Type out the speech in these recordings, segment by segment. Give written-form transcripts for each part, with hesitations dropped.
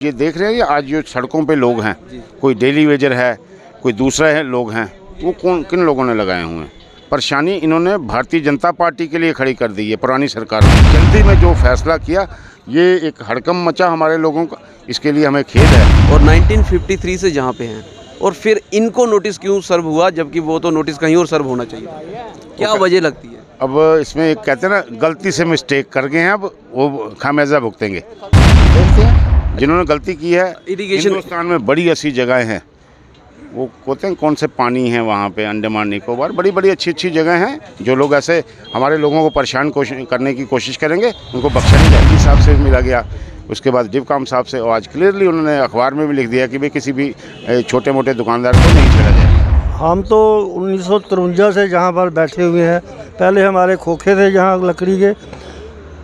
ये देख रहे हैं ये आज जो सड़कों पे लोग हैं, कोई डेली वेजर है, कोई दूसरा है लोग हैं, वो किन लोगों ने लगाए हुए हैं। परेशानी इन्होंने भारतीय जनता पार्टी के लिए खड़ी कर दी है पुरानी सरकार ने। जल्दी में जो फैसला किया ये एक हड़कंप मचा हमारे लोगों का, इसके लिए हमें खेद है। और 1953 से जहाँ पे हैं और फिर इनको नोटिस क्यों सर्व हुआ, जबकि वो तो नोटिस कहीं और सर्व होना चाहिए, क्या वजह लगती है? अब इसमें एक कहते हैं ना, गलती से मिस्टेक कर गए हैं, अब वो खामियाजा भुगतेंगे। देखते हैं जिन्होंने गलती की है। इरिगेशन हिंदुस्तान में बड़ी ऐसी जगह हैं, वो कहते हैं कौन से पानी है वहाँ पे, अंडमान निकोबार, बड़ी बड़ी अच्छी अच्छी जगह हैं। जो लोग ऐसे हमारे लोगों को परेशान करने की कोशिश करेंगे उनको बख्शा नहीं जाएगी। साहब से मिला गया, उसके बाद डिपकाम साहब से, और आज क्लियरली उन्होंने अखबार में भी लिख दिया कि भाई किसी भी छोटे मोटे दुकानदार को नहीं छेड़ा जाए। हम तो 1953 से जहाँ पर बैठे हुए हैं। पहले हमारे खोखे थे जहाँ लकड़ी के।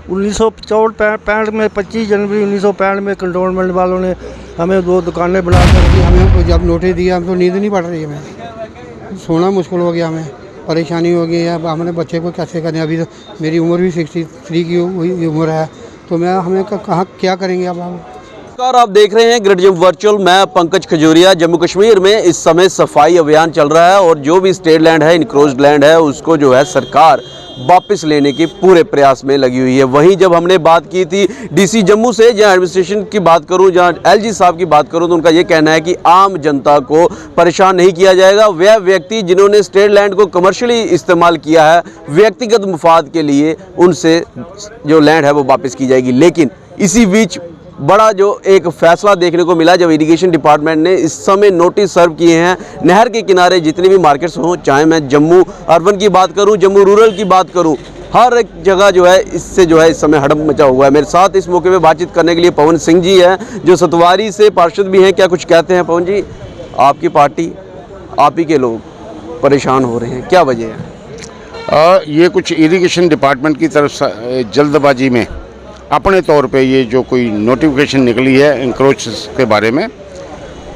1964-65 में 25 जनवरी 1965 में कंटोनमेंट वालों ने हमें 2 दुकानें बना कर दी। हमें जब नोटिस दिया हम तो नींद नहीं पड़ रही, हमें सोना मुश्किल हो गया, हमें परेशानी हो गई है। अब हमने बच्चे को कैसे करें, अभी तो मेरी उम्र भी 63 की उम्र है, तो हमें कहाँ क्या करेंगे अब हम। नमस्कार, आप देख रहे हैं ग्रेट जम्मू वर्चुअल। मैं पंकज खजूरिया। जम्मू कश्मीर में इस समय सफाई अभियान चल रहा है और जो भी स्टेट लैंड है, इनक्रोच्ड लैंड है, उसको जो है सरकार वापस लेने के पूरे प्रयास में लगी हुई है। वहीं जब हमने बात की थी डीसी जम्मू से, जहां एडमिनिस्ट्रेशन की बात करूं, जहां एलजी साहब की बात करूं, तो उनका ये कहना है कि आम जनता को परेशान नहीं किया जाएगा। वह व्यक्ति जिन्होंने स्टेट लैंड को कमर्शियली इस्तेमाल किया है व्यक्तिगत मुफाद के लिए, उनसे जो लैंड है वो वापस की जाएगी। लेकिन इसी बीच बड़ा जो एक फैसला देखने को मिला, जब इरिगेशन डिपार्टमेंट ने इस समय नोटिस सर्व किए हैं नहर के किनारे जितने भी मार्केट्स हों, चाहे मैं जम्मू अर्बन की बात करूं, जम्मू रूरल की बात करूं, हर एक जगह जो है इससे जो है इस समय हड़कंप मचा हुआ है। मेरे साथ इस मौके पे बातचीत करने के लिए पवन सिंह जी हैं, जो सतवारी से पार्षद भी हैं। क्या कुछ कहते हैं पवन जी? आपकी पार्टी, आप ही के लोग परेशान हो रहे हैं, क्या वजह है? ये कुछ इरिगेशन डिपार्टमेंट की तरफ से जल्दबाजी में अपने तौर पे ये जो कोई नोटिफिकेशन निकली है इंक्रोच के बारे में,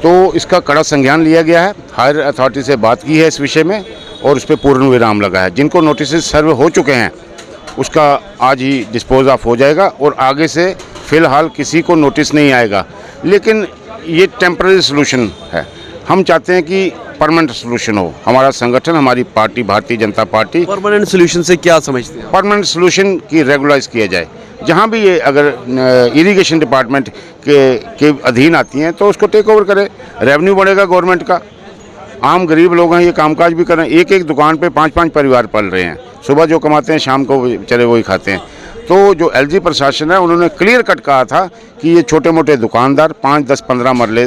तो इसका कड़ा संज्ञान लिया गया है। हायर अथॉरिटी से बात की है इस विषय में और उस पर पूर्ण विराम लगा है। जिनको नोटिस सर्व हो चुके हैं उसका आज ही डिस्पोज ऑफ हो जाएगा और आगे से फ़िलहाल किसी को नोटिस नहीं आएगा। लेकिन ये टेम्पररी सोल्यूशन है, हम चाहते हैं कि परमानेंट सोल्यूशन हो। हमारा संगठन, हमारी party Bharatiya Janata party permanent solution से क्या समझते हैं? परमानेंट सोल्यूशन की रेगुलाइज किया जाए। जहाँ भी ये अगर इरिगेशन डिपार्टमेंट के अधीन आती हैं तो उसको टेक ओवर करे, रेवेन्यू बढ़ेगा गवर्नमेंट का। आम गरीब लोग हैं, ये कामकाज भी कर रहे हैं। एक एक दुकान पे 5-5 परिवार पल रहे हैं, सुबह जो कमाते हैं शाम को बेचारे वही खाते हैं। तो जो एलजी प्रशासन है उन्होंने क्लियर कट कहा था कि ये छोटे मोटे दुकानदार 5, 10, 15 मरले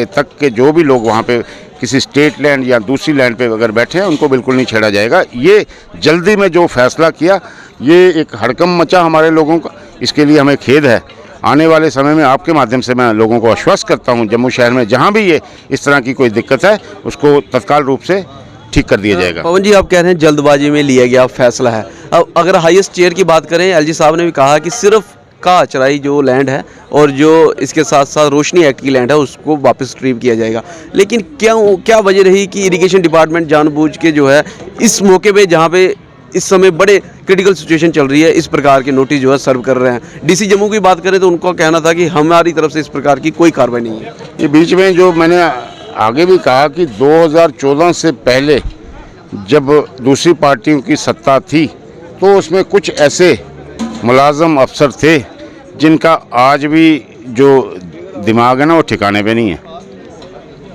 तक के जो भी लोग वहाँ पे किसी स्टेट लैंड या दूसरी लैंड पे अगर बैठे हैं उनको बिल्कुल नहीं छेड़ा जाएगा। ये जल्दी में जो फैसला किया ये एक हड़कंप मचा हमारे लोगों का, इसके लिए हमें खेद है। आने वाले समय में आपके माध्यम से मैं लोगों को आश्वस्त करता हूं, जम्मू शहर में जहां भी ये इस तरह की कोई दिक्कत है उसको तत्काल रूप से ठीक कर दिया जाएगा। पवन जी, आप कह रहे हैं जल्दबाजी में लिया गया फैसला है। अब अगर हाईएस्ट चेयर की बात करें, एलजी साहब ने भी कहा कि सिर्फ का चराई जो लैंड है और जो इसके साथ साथ रोशनी एक्ट की लैंड है उसको वापस रिट्रीव किया जाएगा। लेकिन क्या वजह रही कि इरिगेशन डिपार्टमेंट जानबूझ के जो है इस मौके पे, जहाँ पे इस समय बड़े क्रिटिकल सिचुएशन चल रही है, इस प्रकार के नोटिस जो है सर्व कर रहे हैं? डीसी जम्मू की बात करें तो उनका कहना था कि हमारी तरफ से इस प्रकार की कोई कार्रवाई नहीं है। ये बीच में जो मैंने आगे भी कहा कि 2014 से पहले जब दूसरी पार्टियों की सत्ता थी तो उसमें कुछ ऐसे मुलाजम अफसर थे जिनका आज भी जो दिमाग है ना वो ठिकाने पे नहीं है।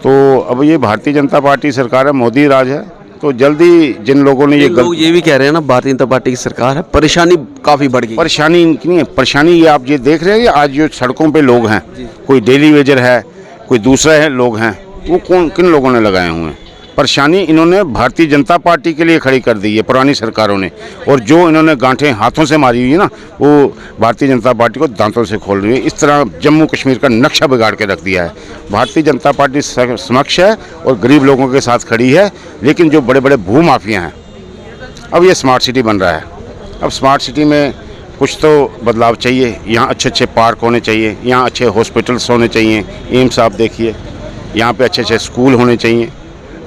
तो अब ये भारतीय जनता पार्टी सरकार है, मोदी राज है, तो जल्दी जिन लोगों ने लोग ये भी कह रहे हैं ना, भारतीय जनता पार्टी की सरकार है, परेशानी काफ़ी बढ़ गई। परेशानी इनकी नहीं है, परेशानी ये आप ये देख रहे हैं ये आज जो सड़कों पे लोग हैं, कोई डेली वेजर है, कोई दूसरा है लोग हैं, वो किन लोगों ने लगाए हुए हैं। परेशानी इन्होंने भारतीय जनता पार्टी के लिए खड़ी कर दी है पुरानी सरकारों ने, और जो इन्होंने गांठें हाथों से मारी हुई है ना वो भारतीय जनता पार्टी को दांतों से खोल रही है। इस तरह जम्मू कश्मीर का नक्शा बिगाड़ के रख दिया है। भारतीय जनता पार्टी समक्ष है और गरीब लोगों के साथ खड़ी है, लेकिन जो बड़े बड़े भू माफिया हैं, अब ये स्मार्ट सिटी बन रहा है। अब स्मार्ट सिटी में कुछ तो बदलाव चाहिए। यहाँ अच्छे अच्छे पार्क होने चाहिए, यहाँ अच्छे हॉस्पिटल्स होने चाहिए। एम्स आप देखिए, यहाँ पे अच्छे अच्छे स्कूल होने चाहिए,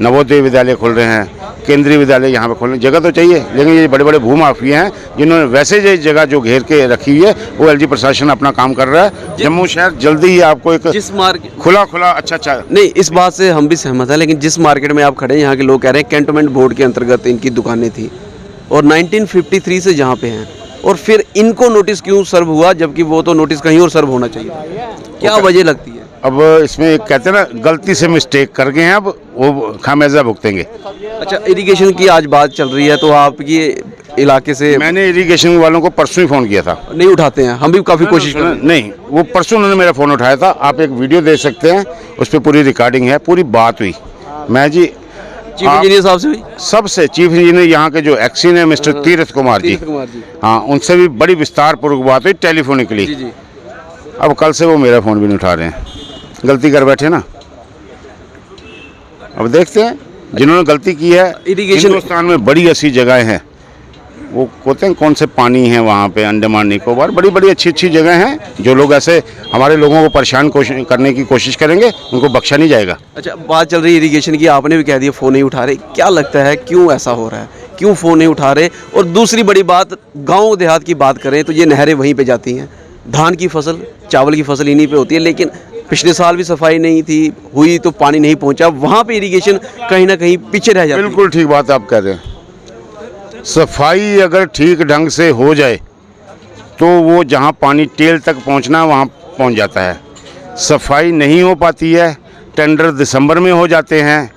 नवोदय विद्यालय खुल रहे हैं, केंद्रीय विद्यालय यहाँ पे खोलने जगह तो चाहिए, लेकिन ये बड़े बड़े भूमाफिया हैं जिन्होंने वैसे ये जगह जो घेर के रखी हुई है, वो एलजी प्रशासन अपना काम कर रहा है। जम्मू शहर जल्दी ही आपको एक जिस मार्केट खुला अच्छा नहीं, इस बात से हम भी सहमत हैं, लेकिन जिस मार्केट में आप खड़े हैं यहाँ के लोग कह रहे हैं कैंटोनमेंट बोर्ड के अंतर्गत इनकी दुकानें थी और 1953 से जहाँ पे हैं, और फिर इनको नोटिस क्यों सर्व हुआ जबकि वो तो नोटिस कहीं और सर्व होना चाहिए? क्या वजह लगती है? अब इसमें एक कहते हैं ना, गलती से मिस्टेक कर गए हैं, अब वो खामियाजा भुगतेंगे। अच्छा, इरिगेशन की आज बात चल रही है तो आपकी इलाके से मैंने इरिगेशन वालों को परसों ही फ़ोन किया था। नहीं उठाते हैं, हम भी काफ़ी कोशिश कर रहे हैं। नहीं, वो परसों उन्होंने मेरा फ़ोन उठाया था। आप एक वीडियो देख सकते हैं, उस पर पूरी रिकॉर्डिंग है, पूरी बात हुई। मैं जी चीफ इंजीनियर साहब से हुई, सबसे चीफ इंजीनियर यहाँ के जो एक्सिन है मिस्टर तीरथ कुमार जी, हाँ, उनसे भी बड़ी विस्तार पूर्वक बात हुई टेलीफोनिकली। जी। अब कल से वो मेरा फ़ोन भी नहीं उठा रहे हैं, गलती कर बैठे ना। अब देखते हैं, जिन्होंने गलती की है, इरिगेशन हिंदुस्तान में बड़ी ऐसी जगह हैं, वो कहते हैं कौन से पानी है वहाँ पे, अंडमान निकोबार, बड़ी बड़ी अच्छी जगह हैं। जो लोग ऐसे हमारे लोगों को परेशान करने की कोशिश करेंगे, उनको बख्शा नहीं जाएगा। अच्छा, बात चल रही है इरिगेशन की, आपने भी कह दिया फ़ोन नहीं उठा रहे, क्या लगता है क्यों ऐसा हो रहा है, क्यों फ़ोन नहीं उठा रहे? और दूसरी बड़ी बात, गाँव देहात की बात करें तो ये नहरें वहीं पर जाती हैं, धान की फसल, चावल की फसल इन्हीं पे होती है, लेकिन पिछले साल भी सफाई नहीं थी, हुई तो पानी नहीं पहुंचा, वहाँ पे इरिगेशन कहीं ना कहीं पीछे रह जाती है। बिल्कुल ठीक बात आप कह रहे हैं। सफाई अगर ठीक ढंग से हो जाए तो वो जहाँ पानी टेल तक पहुँचना है वहाँ पहुँच जाता है। सफाई नहीं हो पाती है, टेंडर दिसंबर में हो जाते हैं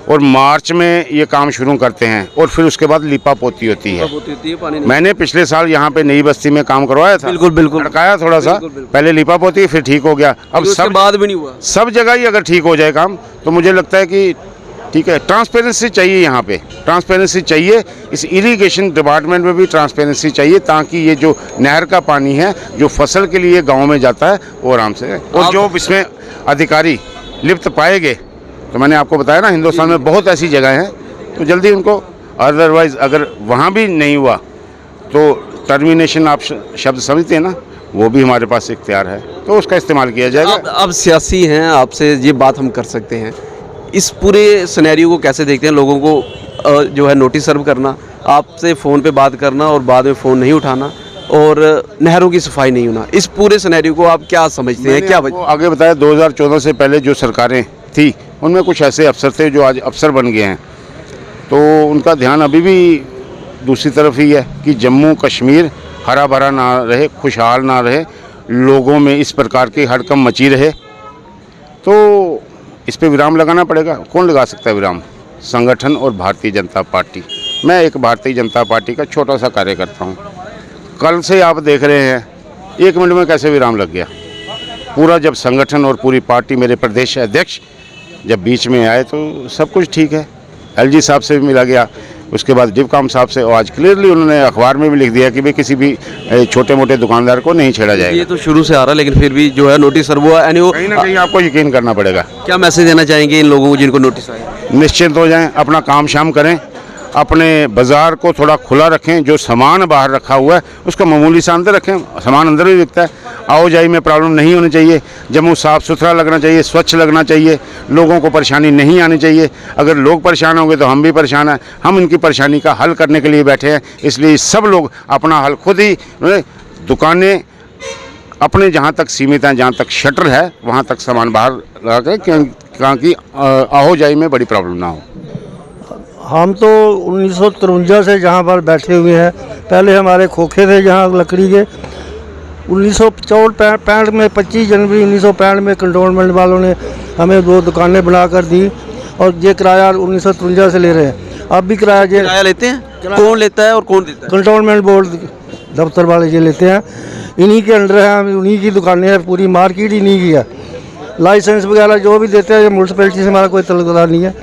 और मार्च में ये काम शुरू करते हैं और फिर उसके बाद लिपा पोती होती है। मैंने पिछले साल यहाँ पे नई बस्ती में काम करवाया था, बिल्कुल लड़काया थोड़ा सा, पहले लिपा पोती फिर ठीक हो गया। अब सब बाद भी नहीं हुआ, सब जगह ही अगर ठीक हो जाए काम तो मुझे लगता है कि ठीक है। ट्रांसपेरेंसी चाहिए, यहाँ पे ट्रांसपेरेंसी चाहिए, इस इरिगेशन डिपार्टमेंट में भी ट्रांसपेरेंसी चाहिए, ताकि ये जो नहर का पानी है जो फसल के लिए गाँव में जाता है वो आराम से, और जो इसमें अधिकारी लिप्त पाएंगे, तो मैंने आपको बताया ना, हिंदुस्तान में बहुत ऐसी जगह हैं, तो जल्दी उनको, अदरवाइज़ अगर वहाँ भी नहीं हुआ तो टर्मिनेशन आप शब्द समझते हैं ना, वो भी हमारे पास इख्तियार है, तो उसका इस्तेमाल किया जाएगा। अब सियासी हैं, आपसे ये बात हम कर सकते हैं, इस पूरे सिनेरियो को कैसे देखते हैं? लोगों को जो है नोटिस सर्व करना, आपसे फ़ोन पे बात करना और बाद में फ़ोन नहीं उठाना, और नहरों की सफाई नहीं होना, इस पूरे सिनेरियो को आप क्या समझते हैं? क्या आगे बताया, 2014 से पहले जो सरकारें थी उनमें कुछ ऐसे अफसर थे जो आज अफसर बन गए हैं, तो उनका ध्यान अभी भी दूसरी तरफ ही है कि जम्मू कश्मीर हरा भरा ना रहे, खुशहाल ना रहे, लोगों में इस प्रकार की हड़कंप मची रहे, तो इस पे विराम लगाना पड़ेगा। कौन लगा सकता है विराम? संगठन और भारतीय जनता पार्टी। मैं एक भारतीय जनता पार्टी का छोटा सा कार्यकर्ता हूँ। कल से आप देख रहे हैं 1 मिनट में कैसे विराम लग गया। पूरा जब संगठन और पूरी पार्टी, मेरे प्रदेश अध्यक्ष जब बीच में आए तो सब कुछ ठीक है। एलजी साहब से भी मिला गया, उसके बाद डिवकाम साहब से, और आज क्लियरली उन्होंने अखबार में भी लिख दिया कि भाई किसी भी छोटे मोटे दुकानदार को नहीं छेड़ा जाएगा। ये तो शुरू से आ रहा है, लेकिन फिर भी जो है नोटिस सर्व हुआ, यानी कहीं ना कहीं आपको यकीन करना पड़ेगा। क्या मैसेज देना चाहेंगे इन लोगों को जिनको नोटिस आया? निश्चिंत हो जाएं, अपना काम शाम करें, अपने बाज़ार को थोड़ा खुला रखें, जो सामान बाहर रखा हुआ है उसको मामूली सा अंदर रखें, सामान अंदर भी बिकता है। आओ जाई में प्रॉब्लम नहीं होनी चाहिए, जम्मू साफ़ सुथरा लगना चाहिए, स्वच्छ लगना चाहिए, लोगों को परेशानी नहीं आनी चाहिए। अगर लोग परेशान होंगे तो हम भी परेशान हैं, हम इनकी परेशानी का हल करने के लिए बैठे हैं, इसलिए सब लोग अपना हल खुद ही, दुकानें अपने जहाँ तक सीमित हैं, जहाँ तक शटर है वहाँ तक सामान बाहर लगा के, ताकि आओ जाई में बड़ी प्रॉब्लम ना हो। हम तो 1953 से जहाँ पर बैठे हुए हैं, पहले हमारे खोखे थे जहाँ लकड़ी के। 1964-65 में 25 जनवरी 1965 में कंटोनमेंट वालों ने हमें 2 दुकानें बनाकर दी, और ये किराया 1953 से ले रहे हैं। अब भी किराया लेते हैं, कौन लेता है और कौन देता है? कंटोनमेंट बोर्ड दफ्तर वाले ये लेते हैं, इन्हीं के अंडर है, उन्हीं की दुकानें हैं, पूरी मार्केट इन्हीं की है। लाइसेंस वगैरह जो भी देते हैं म्यूनसिपैलिटी से हमारा कोई तल्लुक़ नहीं है।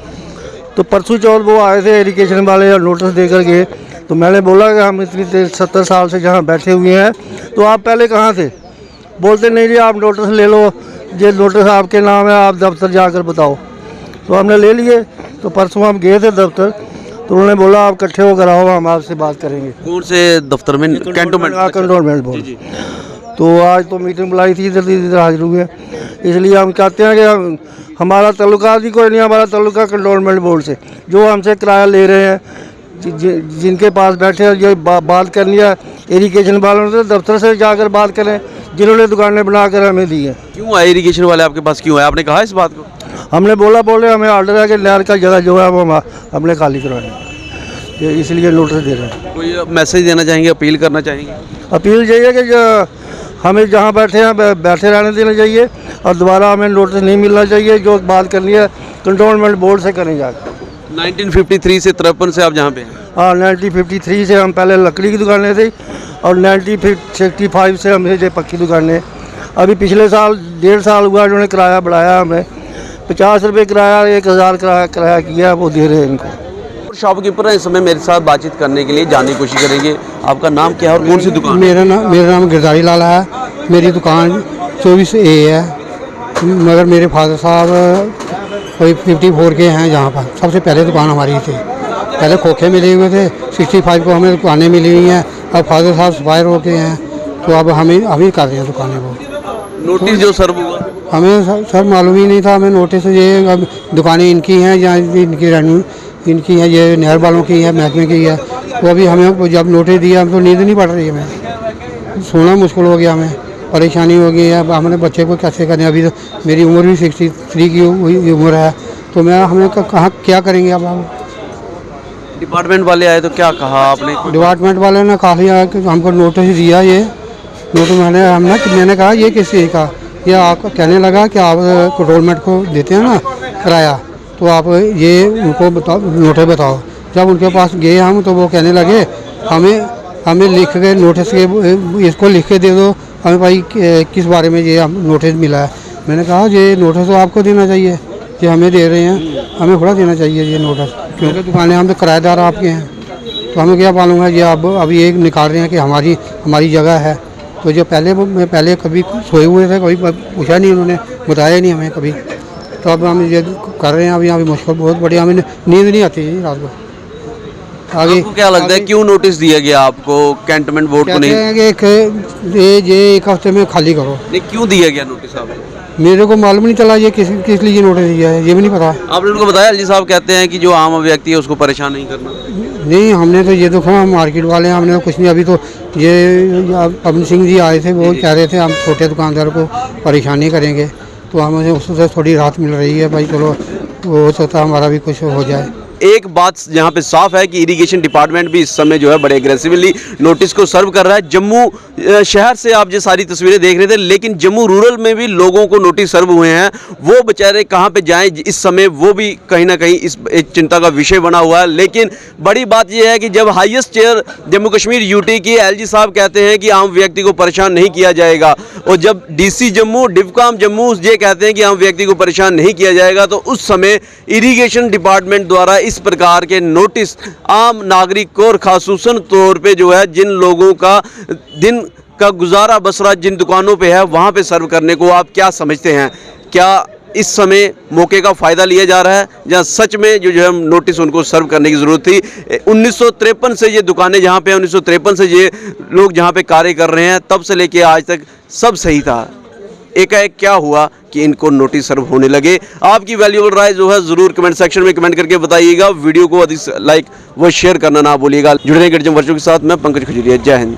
तो परसों चौथ वो आए थे इरिगेशन वाले, नोटिस देकर गए, तो मैंने बोला कि हम इतनी देर 70 साल से जहाँ बैठे हुए हैं, तो आप पहले कहाँ थे? बोलते नहीं जी आप नोटिस ले लो, ये नोटिस आपके नाम है, आप दफ्तर जाकर बताओ। तो हमने ले लिए, तो परसों हम गए थे दफ्तर, तो उन्होंने बोला आप इकट्ठे होकर आओ, हम आपसे बात करेंगे। कौन से दफ्तर में? Cantonment board. तो आज तो मीटिंग बुलाई थी, इधर हाजिर हुए। इसलिए हम कहते हैं कि हमारा ताल्लुका भी कोई नहीं, हमारा ताल्लुका कंटोनमेंट बोर्ड से। जो हमसे किराया ले रहे हैं, जिनके पास बैठे हैं, ये बात करनी है इरिगेशन वालों से, दफ्तर से जाकर बात करें, जिन्होंने दुकानें बनाकर हमें दी है। क्यों आए इरिगेशन वाले आपके पास, क्यों है, आपने कहा इस बात को? हमने बोले हमें ऑर्डर है कि नहर का जगह जो है वो हमने खाली करवानी है, इसलिए नोटिस दे रहे हैं। कोई मैसेज देना चाहेंगे, अपील करना चाहेंगे? अपील चाहिए कि हमें जहाँ बैठे हैं बैठे रहने देना चाहिए और दोबारा हमें नोटिस नहीं मिलना चाहिए। जो बात करनी है कंटोनमेंट बोर्ड से करें जाकर। 1953 से 53 से आप जहाँ पे हैं? हाँ, 1953 से हम पहले लकड़ी की दुकानें थी और 1965 से हम ये पक्की दुकानें। अभी पिछले साल 1.5 साल हुआ उन्होंने किराया बढ़ाया, हमें 50 रुपये किराया, 1000 किराया किया, वो दे रहे हैं इनको। शॉपकीपर है इस समय मेरे साथ बातचीत करने के लिए, जानने की कोशिश करेंगे। आपका नाम क्या है और कौन सी दुकान? मेरा नाम गिरधारी लाल है। मेरी दुकान 24A है, मगर मेरे फादर साहब कोई 54 के हैं। जहाँ पर सबसे पहले दुकान हमारी थी, पहले खोखे मिले हुए थे। 65 को हमें दुकानें मिली हुई हैं। अब फादर साहब एक्सपायर हो गए हैं, तो अब हम ही कर रहे हैं दुकानें। वो नोटिस जो सर्व हुआ हमें सर मालूम ही नहीं था। हमें नोटिस ये अब दुकानें इनकी हैं या इनकी रेन्यू इनकी है, ये नहर वालों की है, महकमे की है। तो अभी हमें जब नोटिस दिया, हम तो नींद नहीं पड़ रही है, हमें सोना मुश्किल हो गया, हमें परेशानी हो गई है। अब हमने बच्चे को कैसे करें, अभी तो मेरी उम्र भी 63 की उम्र है, तो हमें कहाँ क्या करेंगे। अब हम डिपार्टमेंट वाले आए तो क्या कहा आपने? डिपार्टमेंट वाले ने कहा कि हमको नोटिस दिया, ये नोटिस मैंने कहा ये किस चीज़ का? ये आपको कहने लगा कि आप कंट्रोलमेंट को देते हैं ना किराया, तो आप ये उनको नोटिस बताओ। जब उनके पास गए हम, तो वो कहने लगे हमें लिख के नोटिस के इसको लिख के दे दो हमें, भाई किस बारे में ये नोटिस मिला है। मैंने कहा ये नोटिस तो आपको देना चाहिए, ये हमें दे रहे हैं, हमें थोड़ा देना चाहिए ये नोटिस, क्योंकि दुकानें हम तो किराएदार आपके हैं, तो हमें क्या मालूम है। ये अब ये निकाल रहे हैं कि हमारी जगह है। तो जो पहले कभी सोए हुए थे, कभी पूछा नहीं, उन्होंने बताया नहीं हमें कभी। तो अब हम ये कर रहे हैं। अभी यहाँ भी मुश्किल बहुत बड़ी, हमें नींद नहीं आती है रात को। आगे आपको क्या लगता है क्यों नोटिस दिया गया आपको? कैंटोनमेंट बोर्ड को नहीं ये 1 हफ्ते में खाली करो। नहीं, क्यों दिया गया नोटिस आपको? मेरे को मालूम नहीं चला ये किस लिए नोटिस दिया है, ये भी नहीं पता। आपने उनको बताया? एलजी साहब कहते हैं कि जो आम व्यक्ति है उसको परेशान नहीं करना। नहीं, हमने तो ये देखो, हम मार्केट वाले हैं, हमने तो कुछ नहीं। अभी तो ये पवन सिंह जी आए थे, वो कह रहे थे हम छोटे दुकानदार को परेशानी करेंगे, तो हमें उससे थोड़ी राहत मिल रही है। भाई चलो, हो सकता है हमारा भी कुछ हो जाए। एक बात यहाँ पे साफ है कि इरिगेशन डिपार्टमेंट भी इस समय जो है बड़े एग्रेसिवली नोटिस को सर्व कर रहा है। जम्मू शहर से आप ये सारी तस्वीरें देख रहे थे, लेकिन जम्मू रूरल में भी लोगों को नोटिस सर्व हुए हैं। वो बेचारे कहाँ पे जाएं इस समय, वो भी कहीं ना कहीं इस एक चिंता का विषय बना हुआ है। लेकिन बड़ी बात यह है कि जब highest chair Jammu Kashmir UT की एलजी साहब कहते हैं कि आम व्यक्ति को परेशान नहीं किया जाएगा, और जब डीसी जम्मू, डिवकाम जम्मू ये कहते हैं कि आम व्यक्ति को परेशान नहीं किया जाएगा, तो उस समय इरिगेशन डिपार्टमेंट द्वारा इस प्रकार के नोटिस आम नागरिक को और खासूसन तौर पे जो है जिन लोगों का दिन का गुजारा बसरा जिन दुकानों पे है वहाँ पे सर्व करने को आप क्या समझते हैं? क्या इस समय मौके का फ़ायदा लिया जा रहा है, या सच में जो है नोटिस उनको सर्व करने की ज़रूरत थी? 1953 से ये दुकानें जहाँ पे 1953 से ये लोग जहाँ पे कार्य कर रहे हैं, तब से लेके आज तक सब सही था। एकाएक क्या हुआ कि इनको नोटिस सर्व होने लगे? आपकी वैल्यूएबल राय जो है ज़रूर कमेंट सेक्शन में कमेंट करके बताइएगा। वीडियो को अधिक लाइक व शेयर करना ना भूलिएगा। जुड़े रहें गर्जम वर्चों के साथ। मैं पंकज खजूरिया। जय हिंद।